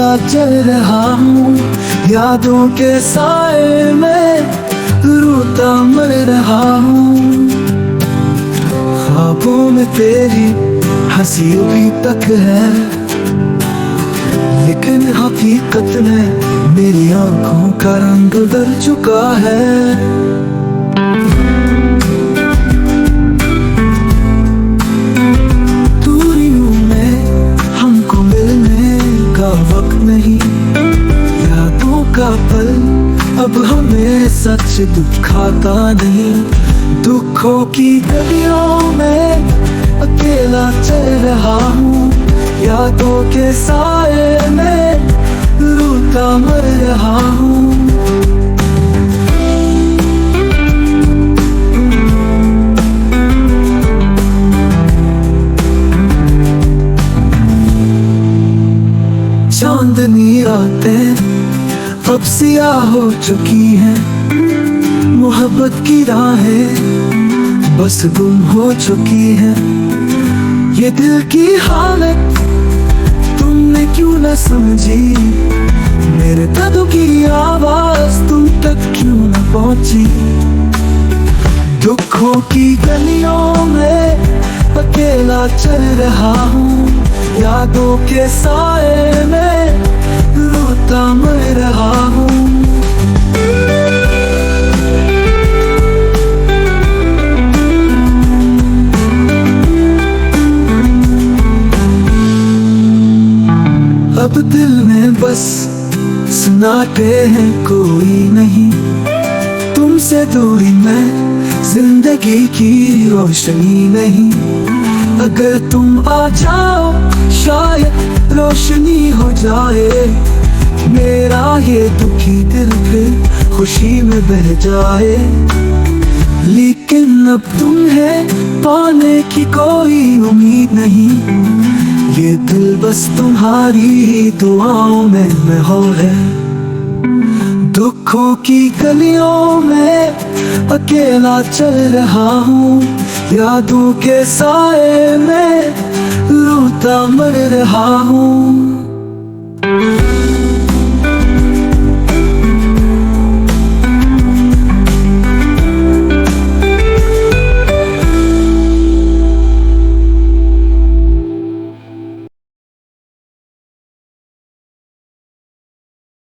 अकेला चल रहा हूँ, यादों के साए में रोता मर रहा हूँ। ख्वाबों में तेरी हंसी अभी तक है, लेकिन हकीकत में मेरी आंखों का रंग बदल चुका है। दूरियों में हमको मिलने का वक्त नहीं, यादों का पल अब हमें सच दुखाता नहीं। दुखों की गलियों में अकेला चल रहा हूँ, यादों के साए में रोता मर रहा हूँ। चांदनी रातें अब सियाह हो चुकी हैं, मोहब्बत की राहें बस गुम हो चुकी हैं। ये दिल की हालत तुमने क्यों न समझी, मेरे दर्द की आवाज तुम तक क्यों न पहुंची। दुखों की गलियों में अकेला चल रहा हूँ, यादों के साए में रोता मर रहा हूँ। अब दिल में बस सन्नाटे हैं, कोई नहीं। तुमसे दूरी में जिंदगी की रोशनी नहीं। अगर तुम आ जाओ शायद रोशनी हो जाए, मेरा ये दुखी दिल फिर खुशी में बह जाए। लेकिन अब तुम्हें पाने की कोई उम्मीद नहीं, ये दिल बस तुम्हारी ही दुआओं में महौल है। दुखों की गलियों में अकेला चल रहा हूँ, यादों के साए में रोता मर रहा हूँ।